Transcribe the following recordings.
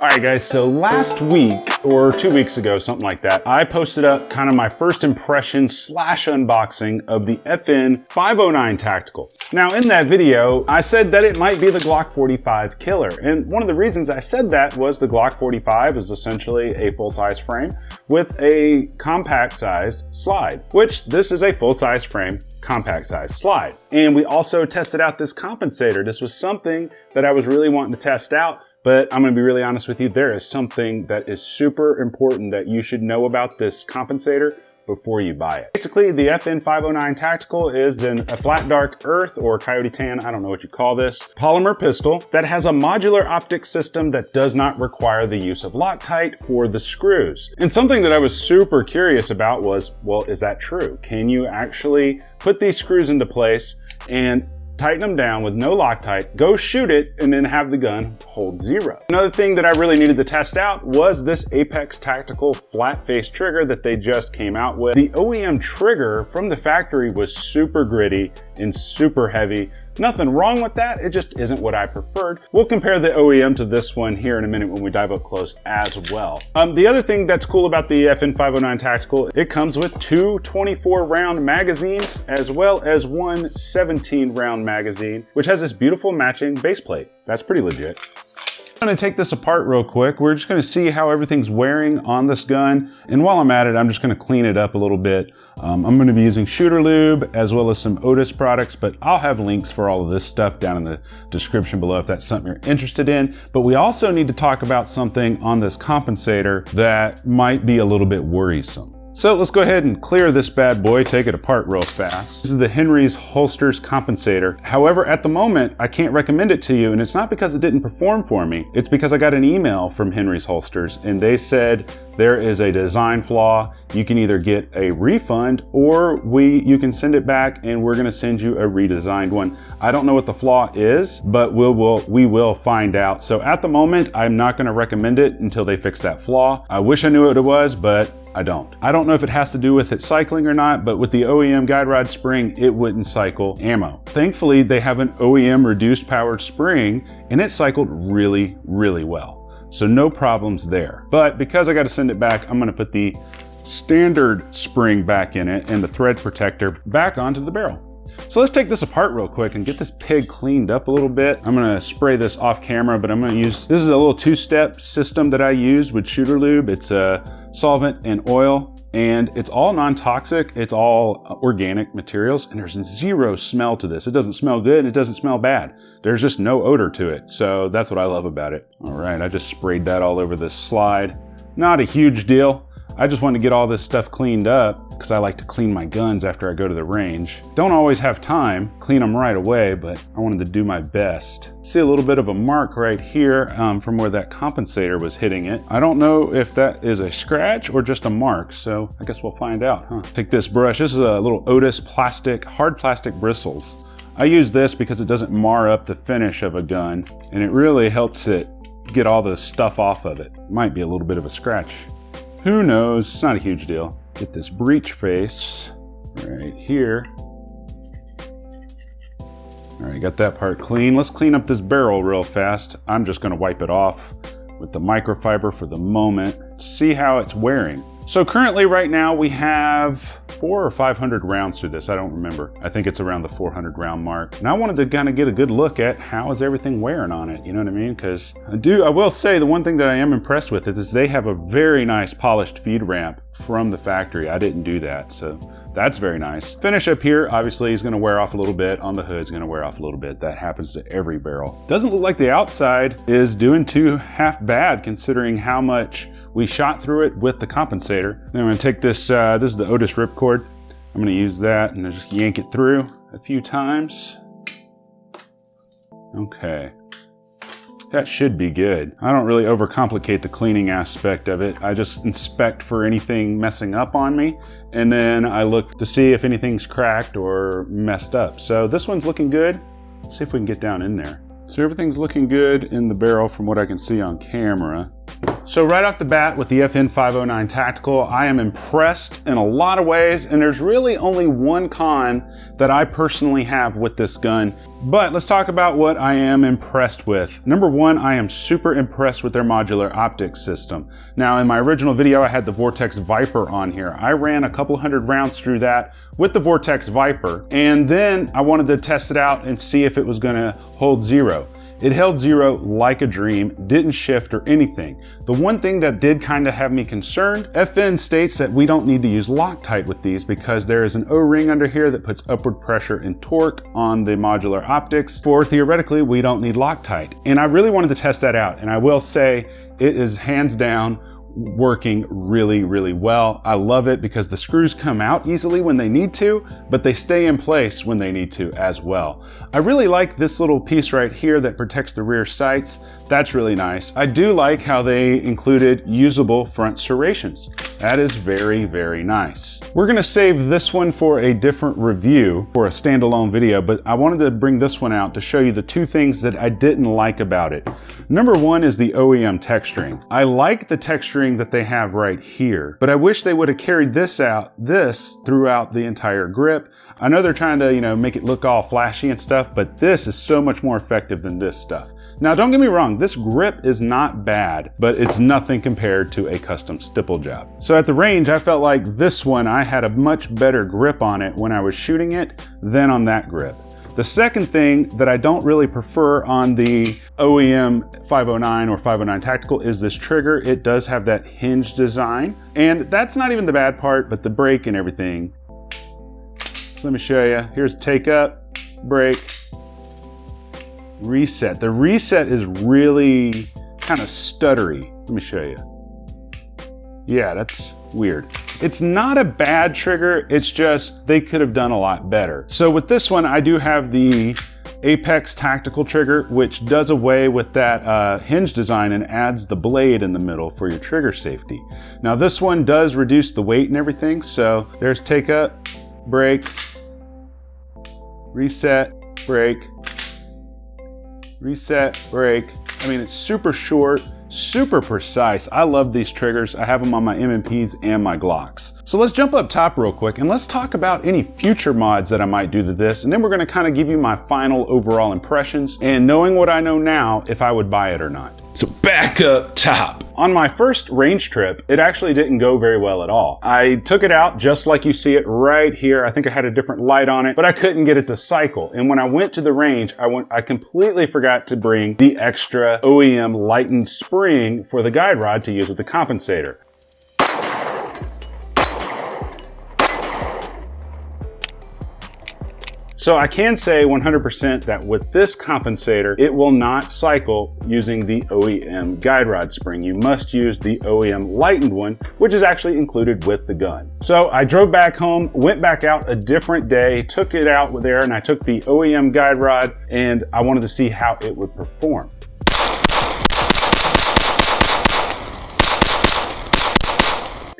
All right guys, so last week or 2 weeks ago, something like that, I posted up kind of my first impression / unboxing of the FN 509 Tactical. Now in that video, I said that it might be the Glock 45 killer. And one of the reasons I said that was the Glock 45 is essentially a full-size frame with a compact-sized slide, which this is a full-size frame, compact-sized slide. And we also tested out this compensator. This was something that I was really wanting to test out. But I'm gonna be really honest with you, there is something that is super important that you should know about this compensator before you buy it. Basically, the FN 509 Tactical is a flat dark earth or coyote tan, I don't know what you call this, polymer pistol that has a modular optic system that does not require the use of Loctite for the screws. And something that I was super curious about was, well, is that true? Can you actually put these screws into place and tighten them down with no Loctite, go shoot it, and then have the gun hold zero? Another thing that I really needed to test out was this Apex Tactical flat face trigger that they just came out with. The OEM trigger from the factory was super gritty and super heavy. Nothing wrong with that, it just isn't what I preferred. We'll compare the OEM to this one here in a minute when we dive up close as well. The other thing that's cool about the FN 509 Tactical, it comes with two 24-round magazines as well as one 17-round magazine, which has this beautiful matching base plate. That's pretty legit. I'm gonna take this apart real quick. We're just gonna see how everything's wearing on this gun. And while I'm at it, I'm just gonna clean it up a little bit. I'm gonna be using shooter lube as well as some Otis products, but I'll have links for all of this stuff down in the description below if that's something you're interested in. But we also need to talk about something on this compensator that might be a little bit worrisome. So let's go ahead and clear this bad boy, take it apart real fast. This is the Henry's Holsters compensator. However, at the moment, I can't recommend it to you, and it's not because it didn't perform for me. It's because I got an email from Henry's Holsters, and they said there is a design flaw. You can either get a refund, or you can send it back, and we're gonna send you a redesigned one. I don't know what the flaw is, but we will find out. So at the moment, I'm not gonna recommend it until they fix that flaw. I wish I knew what it was, but I don't. I don't know if it has to do with it cycling or not, but with the OEM guide rod spring, it wouldn't cycle ammo. Thankfully, they have an OEM reduced powered spring, and it cycled really, really well. So no problems there. But because I got to send it back, I'm gonna put the standard spring back in it and the thread protector back onto the barrel. So let's take this apart real quick and get this pig cleaned up a little bit. I'm gonna spray this off camera, but I'm gonna use, this is a little two-step system that I use with shooter lube. It's a solvent and oil, and it's all non-toxic. It's all organic materials, and there's zero smell to this. It doesn't smell good, it doesn't smell bad. There's just no odor to it. So that's what I love about it. All right, I just sprayed that all over this slide. Not a huge deal. I just wanted to get all this stuff cleaned up because I like to clean my guns after I go to the range. Don't always have time, clean them right away, but I wanted to do my best. See a little bit of a mark right here from where that compensator was hitting it. I don't know if that is a scratch or just a mark, so I guess we'll find out, huh? Take this brush. This is a little Otis plastic, hard plastic bristles. I use this because it doesn't mar up the finish of a gun, and it really helps it get all the stuff off of it. Might be a little bit of a scratch. Who knows? It's not a huge deal. Get this breech face right here. All right, got that part clean. Let's clean up this barrel real fast. I'm just gonna wipe it off with the microfiber for the moment. See how it's wearing. So currently right now we have 400 or 500 rounds through this. I don't remember. I think it's around the 400 round mark. And I wanted to kind of get a good look at how is everything wearing on it. You know what I mean? Because I will say the one thing that I am impressed with is they have a very nice polished feed ramp from the factory. I didn't do that, so that's very nice. Finish up here, obviously is gonna wear off a little bit. On the hood's gonna wear off a little bit. That happens to every barrel. Doesn't look like the outside is doing too half bad considering how much we shot through it with the compensator. Then I'm gonna take this, this is the Otis ripcord. I'm gonna use that and just yank it through a few times. Okay. That should be good. I don't really overcomplicate the cleaning aspect of it. I just inspect for anything messing up on me, and then I look to see if anything's cracked or messed up. So this one's looking good. Let's see if we can get down in there. So everything's looking good in the barrel from what I can see on camera. So right off the bat with the FN 509 Tactical, I am impressed in a lot of ways, and there's really only one con that I personally have with this gun. But let's talk about what I am impressed with. Number one, I am super impressed with their modular optics system. Now, in my original video, I had the Vortex Viper on here. I ran a couple hundred rounds through that with the Vortex Viper, and then I wanted to test it out and see if it was gonna hold zero. It held zero like a dream, didn't shift or anything. The one thing that did kind of have me concerned, FN states that we don't need to use Loctite with these because there is an O-ring under here that puts upward pressure and torque on the modular optics. For theoretically, we don't need Loctite. And I really wanted to test that out. And I will say it is hands down working really, really well. I love it because the screws come out easily when they need to, but they stay in place when they need to as well. I really like this little piece right here that protects the rear sights. That's really nice. I do like how they included usable front serrations. That is very, very nice. We're gonna save this one for a different review for a standalone video, but I wanted to bring this one out to show you the two things that I didn't like about it. Number one is the OEM texturing. I like the texturing that they have right here, but I wish they would have carried this throughout the entire grip. I know they're trying to, make it look all flashy and stuff, but this is so much more effective than this stuff. Now, don't get me wrong, this grip is not bad, but it's nothing compared to a custom stipple job. So at the range, I felt like this one, I had a much better grip on it when I was shooting it than on that grip. The second thing that I don't really prefer on the OEM 509 or 509 Tactical is this trigger. It does have that hinge design, and that's not even the bad part, but the brake and everything. So let me show you. Here's take up, brake, reset. The reset is really kind of stuttery. Let me show you. Yeah, that's weird. It's not a bad trigger, it's just they could have done a lot better. So with this one, I do have the Apex Tactical trigger, which does away with that hinge design and adds the blade in the middle for your trigger safety. Now this one does reduce the weight and everything, so there's take up, brake, reset, brake, reset, brake. I mean, it's super short, super precise. I love these triggers. I have them on my M&Ps and my Glocks. So let's jump up top real quick and let's talk about any future mods that I might do to this. And then we're gonna kind of give you my final overall impressions and knowing what I know now, if I would buy it or not. So back up top. On my first range trip, it actually didn't go very well at all. I took it out just like you see it right here. I think I had a different light on it, but I couldn't get it to cycle. And when I went to the range, I completely forgot to bring the extra OEM lightened spring for the guide rod to use with the compensator. So I can say 100% that with this compensator, it will not cycle using the OEM guide rod spring. You must use the OEM lightened one, which is actually included with the gun. So I drove back home, went back out a different day, took it out there, and I took the OEM guide rod, and I wanted to see how it would perform.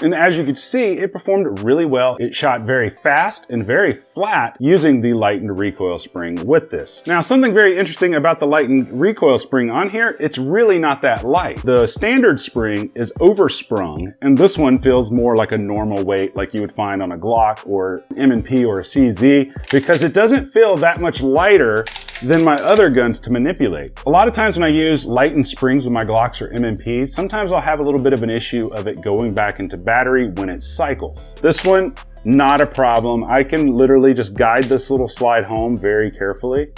And as you can see, it performed really well. It shot very fast and very flat using the lightened recoil spring with this. Now, something very interesting about the lightened recoil spring on here, it's really not that light. The standard spring is oversprung, and this one feels more like a normal weight like you would find on a Glock or M&P or a CZ, because it doesn't feel that much lighter than my other guns to manipulate. A lot of times when I use lightened springs with my Glocks or M&Ps, sometimes I'll have a little bit of an issue of it going back into battery when it cycles. This one, not a problem. I can literally just guide this little slide home very carefully,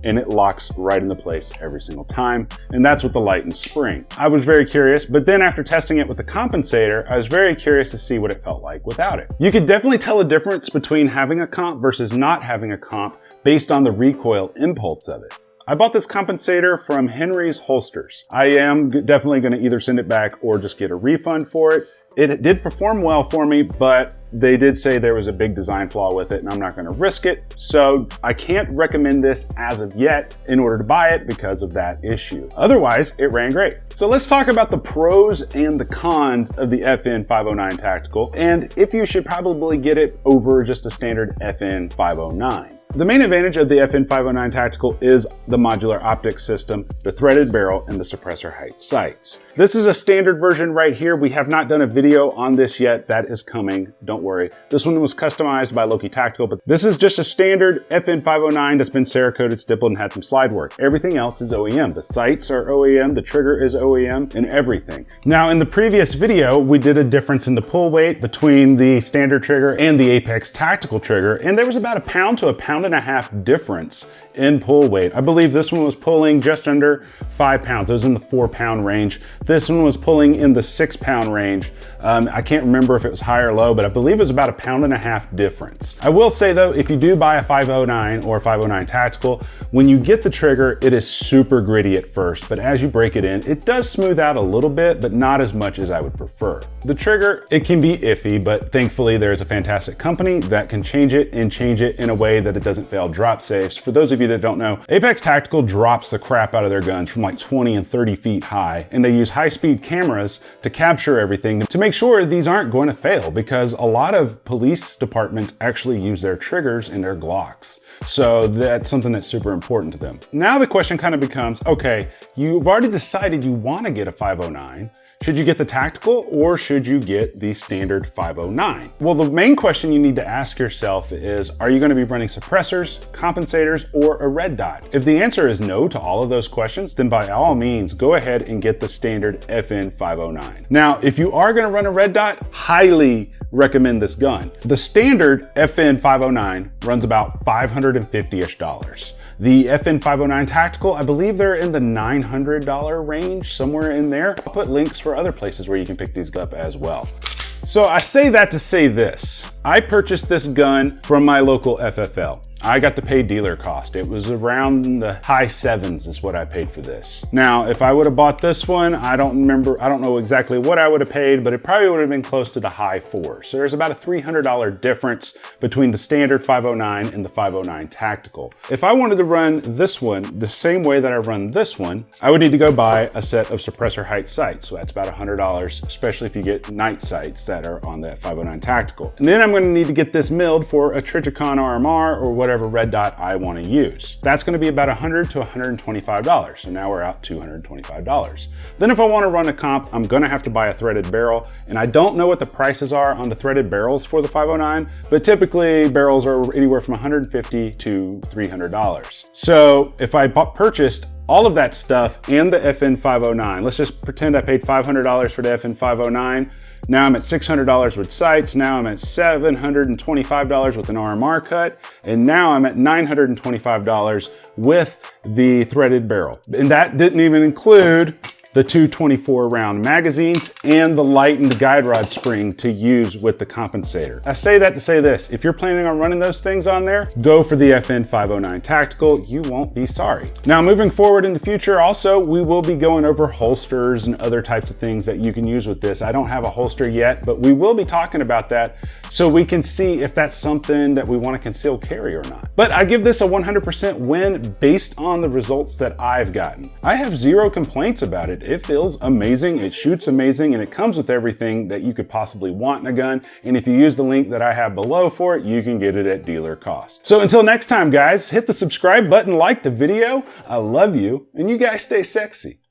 and it locks right into place every single time. And that's with the lightened spring. I was very curious, but then after testing it with the compensator, I was very curious to see what it felt like without it. You could definitely tell a difference between having a comp versus not having a comp based on the recoil impulse of it. I bought this compensator from Henry's Holsters. I am definitely gonna either send it back or just get a refund for it. It did perform well for me, but they did say there was a big design flaw with it, and I'm not gonna risk it. So I can't recommend this as of yet in order to buy it because of that issue. Otherwise, it ran great. So let's talk about the pros and the cons of the FN 509 Tactical, and if you should probably get it over just a standard FN 509. The main advantage of the FN509 Tactical is the modular optics system, the threaded barrel, and the suppressor height sights. This is a standard version right here. We have not done a video on this yet. That is coming, don't worry. This one was customized by Loki Tactical, but this is just a standard FN509 that's been Cerakoted, stippled, and had some slide work. Everything else is OEM. The sights are OEM, the trigger is OEM, and everything. Now, in the previous video, we did a difference in the pull weight between the standard trigger and the Apex Tactical trigger, and there was about a pound to a pound and a half difference in pull weight. I believe this one was pulling just under 5 pounds. It was in the 4-pound range. This one was pulling in the 6-pound range. I can't remember if it was high or low, but I believe it was about a pound and a half difference. I will say though, if you do buy a 509 or a 509 Tactical, when you get the trigger, it is super gritty at first, but as you break it in, it does smooth out a little bit, but not as much as I would prefer. The trigger, it can be iffy, but thankfully there's a fantastic company that can change it in a way that it doesn't fail drop safes. For those of you that don't know, Apex Tactical drops the crap out of their guns from like 20 and 30 feet high, and they use high-speed cameras to capture everything to make sure these aren't going to fail, because a lot of police departments actually use their triggers in their Glocks. So that's something that's super important to them. Now the question kind of becomes, okay, you've already decided you want to get a 509. Should you get the Tactical or should you get the standard 509? Well, the main question you need to ask yourself is, are you going to be running suppressors, compensators, or a red dot? If the answer is no to all of those questions, then by all means, go ahead and get the standard FN509. Now, if you are going to run a red dot, highly recommend this gun. The standard FN509 runs about $550-ish. The FN509 Tactical, I believe they're in the $900 range, somewhere in there. I'll put links for other places where you can pick these up as well. So I say that to say this. I purchased this gun from my local FFL. I got to pay dealer cost. It was around the high 7s is what I paid for this. Now, if I would have bought this one, I don't know exactly what I would have paid, but it probably would have been close to the high 4s. So there's about a $300 difference between the standard 509 and the 509 Tactical. If I wanted to run this one the same way that I run this one, I would need to go buy a set of suppressor height sights. So that's about $100, especially if you get night sights that are on that 509 Tactical. And then I'm going to need to get this milled for a Trijicon RMR or whatever red dot I want to use. That's going to be about $100 to $125. So now we're out $225. Then if I want to run a comp, I'm going to have to buy a threaded barrel. And I don't know what the prices are on the threaded barrels for the 509, but typically barrels are anywhere from $150 to $300. So if I purchased all of that stuff and the FN509, let's just pretend I paid $500 for the FN509. Now I'm at $600 with sights. Now I'm at $725 with an RMR cut. And now I'm at $925 with the threaded barrel. And that didn't even include the 224 round magazines and the lightened guide rod spring to use with the compensator. I say that to say this, if you're planning on running those things on there, go for the FN509 Tactical, you won't be sorry. Now moving forward in the future also, we will be going over holsters and other types of things that you can use with this. I don't have a holster yet, but we will be talking about that so we can see if that's something that we want to conceal carry or not. But I give this a 100% win based on the results that I've gotten. I have zero complaints about it. It feels amazing, it shoots amazing, and it comes with everything that you could possibly want in a gun. And if you use the link that I have below for it, you can get it at dealer cost. So until next time, guys, hit the subscribe button, like the video. I love you, and you guys stay sexy.